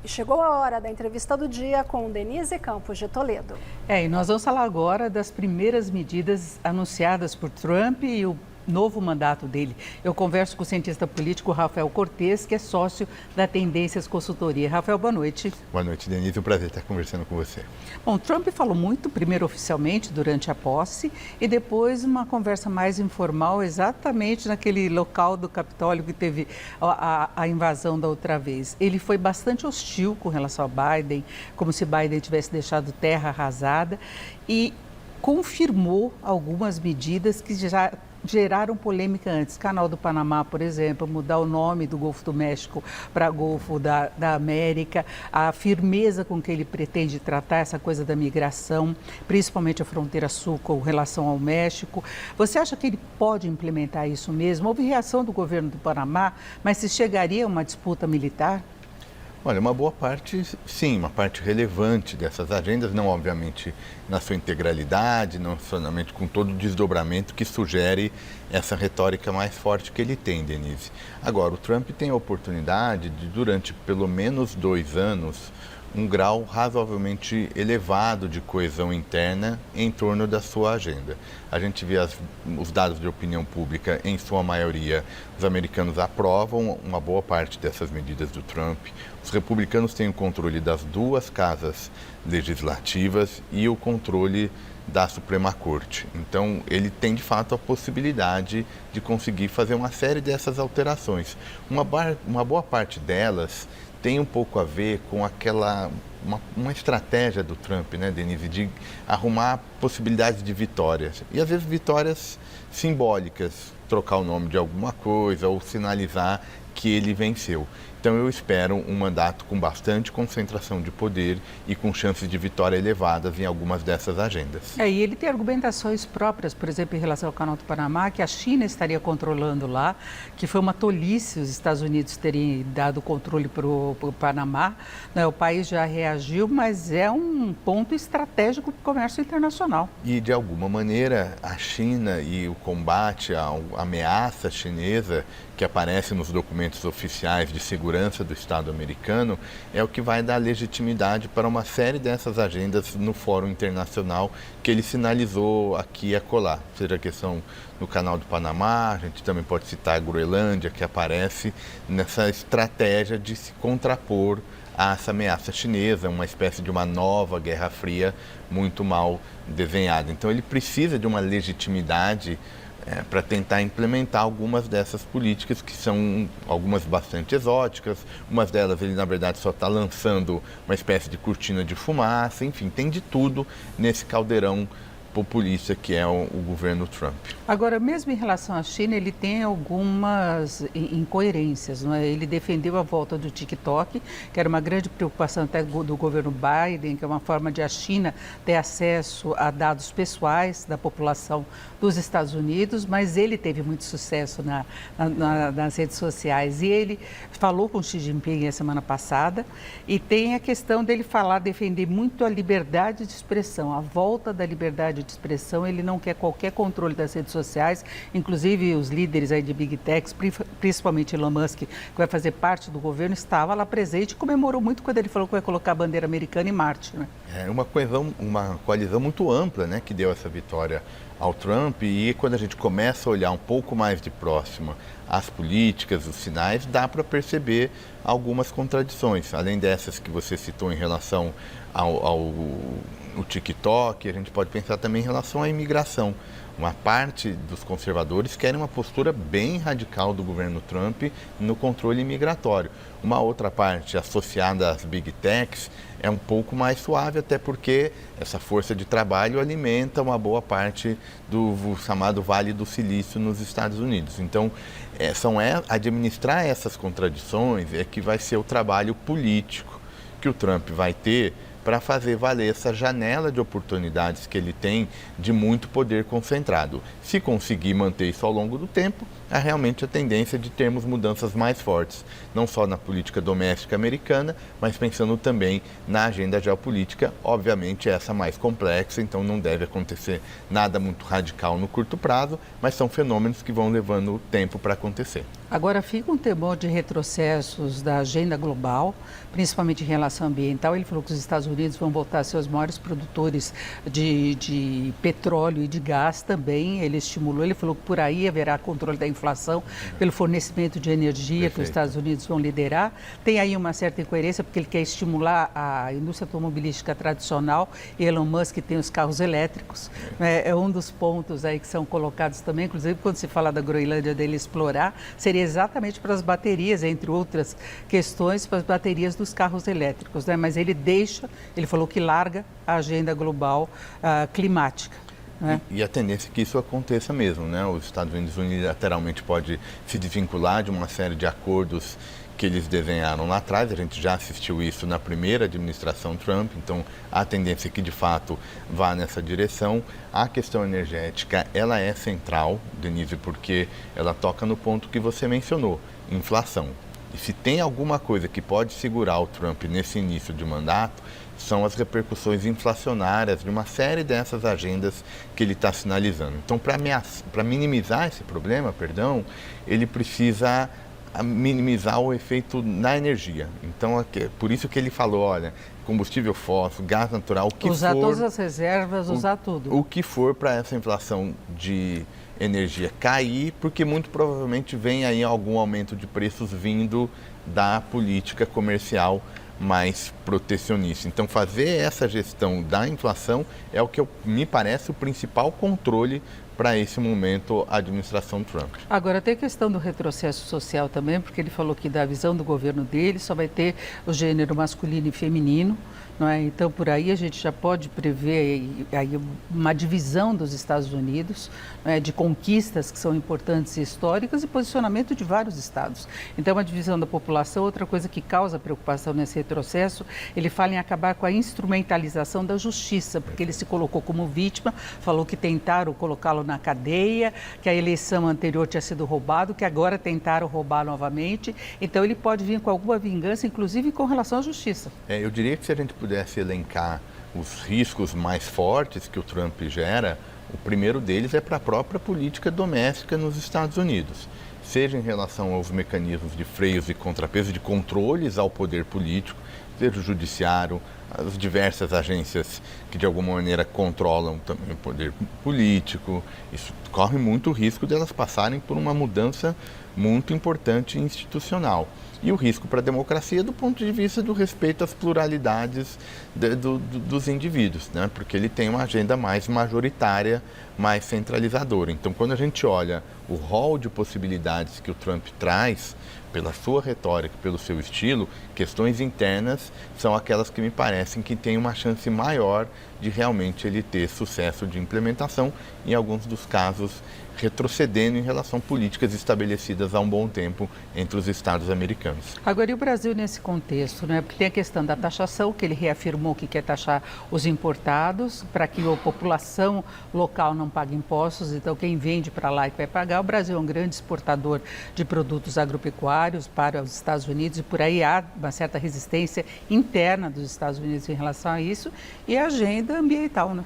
E chegou a hora da entrevista do dia com Denise Campos de Toledo. E nós vamos falar agora das primeiras medidas anunciadas por Trump e o novo mandato dele. Eu converso com o cientista político Rafael Cortes, que é sócio da Tendências Consultoria. Rafael, boa noite. Boa noite, Denise. Um prazer estar conversando com você. Bom, Trump falou muito, primeiro oficialmente, durante a posse, e depois uma conversa mais informal, exatamente naquele local do Capitólio que teve a invasão da outra vez. Ele foi bastante hostil com relação a Biden, como se Biden tivesse deixado terra arrasada, e confirmou algumas medidas que já geraram polêmica antes. Canal do Panamá, por exemplo, mudar o nome do Golfo do México para Golfo da América, a firmeza com que ele pretende tratar essa coisa da migração, principalmente a fronteira sul com relação ao México. Você acha que ele pode implementar isso mesmo? Houve reação do governo do Panamá, mas se chegaria a uma disputa militar? Olha, uma boa parte, sim, uma parte relevante dessas agendas, não obviamente na sua integralidade, não somente com todo o desdobramento que sugere essa retórica mais forte que ele tem, Denise. Agora, o Trump tem a oportunidade de, durante pelo menos 2 anos, um grau razoavelmente elevado de coesão interna em torno da sua agenda. A gente vê os dados de opinião pública, em sua maioria, os americanos aprovam uma boa parte dessas medidas do Trump. Os republicanos têm o controle das 2 casas legislativas e o controle da Suprema Corte. Então, ele tem, de fato, a possibilidade de conseguir fazer uma série dessas alterações. Uma boa parte delas tem um pouco a ver com uma estratégia do Trump, né, Denise, de arrumar possibilidades de vitórias. E às vezes vitórias simbólicas, trocar o nome de alguma coisa ou sinalizar que ele venceu. Então eu espero um mandato com bastante concentração de poder e com chances de vitória elevadas em algumas dessas agendas. E ele tem argumentações próprias, por exemplo, em relação ao Canal do Panamá, que a China estaria controlando lá, que foi uma tolice os Estados Unidos terem dado o controle para o Panamá. O país já reagiu, mas é um ponto estratégico para o comércio internacional. E, de alguma maneira, a China e o combate à ameaça chinesa que aparece nos documentos oficiais de segurança do Estado americano é o que vai dar legitimidade para uma série dessas agendas no Fórum Internacional que ele sinalizou aqui e acolá. Seja a questão no Canal do Panamá, a gente também pode citar a Groenlândia, que aparece nessa estratégia de se contrapor a essa ameaça chinesa, uma espécie de uma nova Guerra Fria muito mal desenhada. Então ele precisa de uma legitimidade para tentar implementar algumas dessas políticas que são algumas bastante exóticas, umas delas ele na verdade só está lançando uma espécie de cortina de fumaça, enfim, tem de tudo nesse caldeirão populista que é o governo Trump. Agora, mesmo em relação à China, ele tem algumas incoerências, não é? Ele defendeu a volta do TikTok, que era uma grande preocupação até do governo Biden, que é uma forma de a China ter acesso a dados pessoais da população dos Estados Unidos, mas ele teve muito sucesso nas redes sociais. E ele falou com Xi Jinping a semana passada e tem a questão dele defender muito a liberdade de expressão, a volta da liberdade de expressão. Ele não quer qualquer controle das redes sociais, inclusive os líderes aí de Big Techs, principalmente Elon Musk, que vai fazer parte do governo, estava lá presente e comemorou muito quando ele falou que vai colocar a bandeira americana em Marte, né? É uma coalizão muito ampla, né, que deu essa vitória ao Trump, e quando a gente começa a olhar um pouco mais de próximo as políticas, os sinais, dá para perceber algumas contradições, além dessas que você citou em relação ao TikTok, a gente pode pensar também em relação à imigração. Uma parte dos conservadores querem uma postura bem radical do governo Trump no controle migratório. Uma outra parte, associada às Big Techs, é um pouco mais suave, até porque essa força de trabalho alimenta uma boa parte do chamado Vale do Silício nos Estados Unidos. Então, administrar essas contradições é que vai ser o trabalho político que o Trump vai ter para fazer valer essa janela de oportunidades que ele tem de muito poder concentrado. Se conseguir manter isso ao longo do tempo, há realmente a tendência de termos mudanças mais fortes, não só na política doméstica americana, mas pensando também na agenda geopolítica, obviamente essa mais complexa, então não deve acontecer nada muito radical no curto prazo, mas são fenômenos que vão levando tempo para acontecer. Agora, fica um temor de retrocessos da agenda global, principalmente em relação ambiental. Ele falou que os Estados Unidos vão voltar a ser os maiores produtores de petróleo e de gás também. Ele estimulou, ele falou que por aí haverá controle da inflação pelo fornecimento de energia. Perfeito. Que os Estados Unidos vão liderar. Tem aí uma certa incoerência, porque ele quer estimular a indústria automobilística tradicional. E Elon Musk tem os carros elétricos. É um dos pontos aí que são colocados também, inclusive quando se fala da Groenlândia, dele explorar, seria exatamente para as baterias, entre outras questões, para as baterias dos carros elétricos, né? Mas ele falou que larga a agenda global climática. Né? E a tendência é que isso aconteça mesmo, né? Os Estados Unidos unilateralmente pode se desvincular de uma série de acordos que eles desenharam lá atrás. A gente já assistiu isso na primeira administração Trump, então a tendência é que de fato vá nessa direção. A questão energética, ela é central, Denise, porque ela toca no ponto que você mencionou, inflação. E se tem alguma coisa que pode segurar o Trump nesse início de mandato, são as repercussões inflacionárias de uma série dessas agendas que ele está sinalizando. Então, para minimizar esse problema, ele precisa minimizar o efeito na energia. Então, por isso que ele falou, olha, combustível fóssil, gás natural, o que usar todas as reservas, usar tudo. O que for para essa inflação de energia cair, porque muito provavelmente vem aí algum aumento de preços vindo da política comercial mais protecionista. Então, fazer essa gestão da inflação é o que me parece o principal controle para esse momento a administração Trump. Agora, tem a questão do retrocesso social também, porque ele falou que da visão do governo dele só vai ter o gênero masculino e feminino, não é? Então, por aí a gente já pode prever aí uma divisão dos Estados Unidos, não é? De conquistas que são importantes e históricas e posicionamento de vários estados. Então, uma divisão da população. Outra coisa que causa preocupação nesse retrocesso, ele fala em acabar com a instrumentalização da justiça, porque ele se colocou como vítima, falou que tentaram colocá-lo na cadeia, que a eleição anterior tinha sido roubado, que agora tentaram roubar novamente. Então, ele pode vir com alguma vingança, inclusive com relação à justiça. Eu diria que se a gente pudesse elencar os riscos mais fortes que o Trump gera, o primeiro deles é para a própria política doméstica nos Estados Unidos, seja em relação aos mecanismos de freios e contrapesos, de controles ao poder político, seja o judiciário, as diversas agências que de alguma maneira controlam também o poder político. Isso corre muito risco de elas passarem por uma mudança muito importante institucional. E o risco para a democracia do ponto de vista do respeito às pluralidades dos indivíduos, né? Porque ele tem uma agenda mais majoritária, mais centralizadora. Então, quando a gente olha o rol de possibilidades que o Trump traz, pela sua retórica, pelo seu estilo, questões internas são aquelas que me parecem que têm uma chance maior de realmente ele ter sucesso de implementação, em alguns dos casos retrocedendo em relação a políticas estabelecidas há um bom tempo entre os estados americanos. Agora, e o Brasil nesse contexto, né? Porque tem a questão da taxação, que ele reafirmou que quer taxar os importados para que a população local não pague impostos, então quem vende para lá é que vai pagar. O Brasil é um grande exportador de produtos agropecuários para os Estados Unidos e por aí há uma certa resistência interna dos Estados Unidos em relação a isso e a agenda ambiental, né?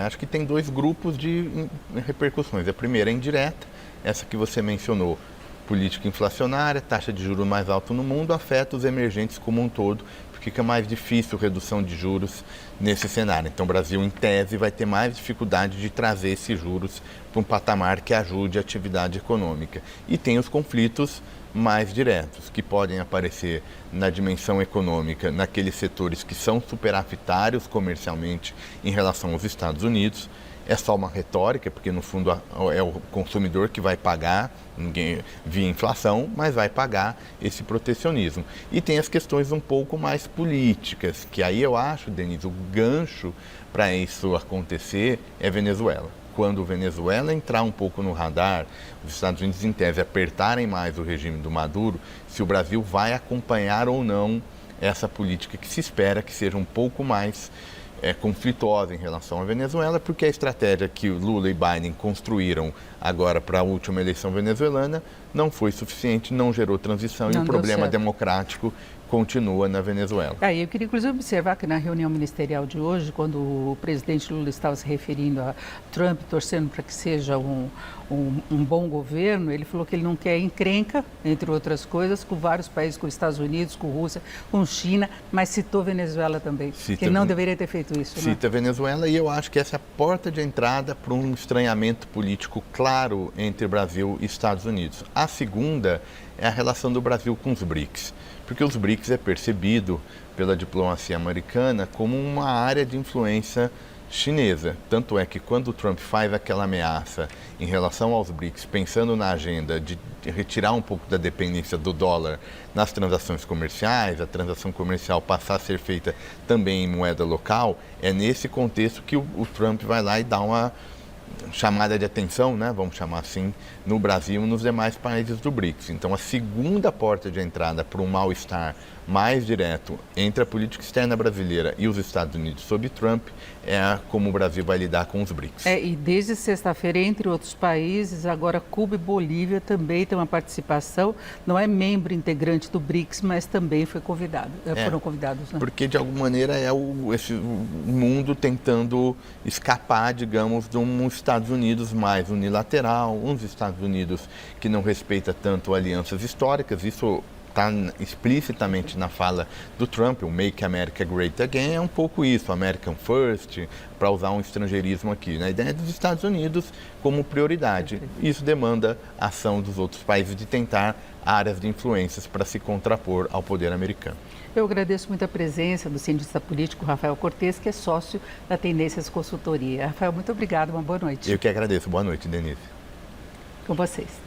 Acho que tem dois grupos de repercussões. A primeira é indireta, essa que você mencionou, política inflacionária, taxa de juros mais alta no mundo, afeta os emergentes como um todo, porque fica mais difícil redução de juros nesse cenário. Então o Brasil, em tese, vai ter mais dificuldade de trazer esses juros para um patamar que ajude a atividade econômica. E tem os conflitos mais diretos, que podem aparecer na dimensão econômica, naqueles setores que são superavitários comercialmente em relação aos Estados Unidos. É só uma retórica, porque no fundo é o consumidor que vai pagar, ninguém via inflação, mas vai pagar esse protecionismo. E tem as questões um pouco mais políticas, que aí eu acho, Denise, o gancho para isso acontecer é Venezuela. Quando Venezuela entrar um pouco no radar, os Estados Unidos, em tese, apertarem mais o regime do Maduro, se o Brasil vai acompanhar ou não essa política que se espera que seja um pouco mais conflituosa em relação à Venezuela, porque a estratégia que o Lula e Biden construíram agora para a última eleição venezuelana não foi suficiente, não gerou transição e o problema democrático continua na Venezuela. Eu queria inclusive observar que na reunião ministerial de hoje, quando o presidente Lula estava se referindo a Trump, torcendo para que seja um bom governo, ele falou que ele não quer encrenca, entre outras coisas, com vários países, com os Estados Unidos, com Rússia, com China, mas citou Venezuela também, que ele não deveria ter feito isso. Cita Venezuela, e eu acho que essa é a porta de entrada para um estranhamento político claro entre Brasil e Estados Unidos. A segunda é a relação do Brasil com os BRICS, porque os BRICS é percebido pela diplomacia americana como uma área de influência chinesa. Tanto é que quando o Trump faz aquela ameaça em relação aos BRICS, pensando na agenda de retirar um pouco da dependência do dólar nas transações comerciais, a transação comercial passar a ser feita também em moeda local, é nesse contexto que o Trump vai lá e dá uma chamada de atenção, né, vamos chamar assim, no Brasil e nos demais países do BRICS. Então, a segunda porta de entrada para um mal-estar mais direto entre a política externa brasileira e os Estados Unidos sob Trump é como o Brasil vai lidar com os BRICS. E desde sexta-feira, entre outros países, agora Cuba e Bolívia também têm uma participação, não é membro integrante do BRICS, mas também foram convidados. Né? Porque, de alguma maneira, esse mundo tentando escapar, digamos, de um Estados Unidos mais unilateral, uns Estados Unidos que não respeita tanto alianças históricas, isso está explicitamente na fala do Trump, o Make America Great Again, é um pouco isso, American First, para usar um estrangeirismo aqui. A ideia dos Estados Unidos como prioridade. Isso demanda a ação dos outros países de tentar áreas de influências para se contrapor ao poder americano. Eu agradeço muito a presença do cientista político Rafael Cortes, que é sócio da Tendências Consultoria. Rafael, muito obrigado, uma boa noite. Eu que agradeço. Boa noite, Denise. Com vocês.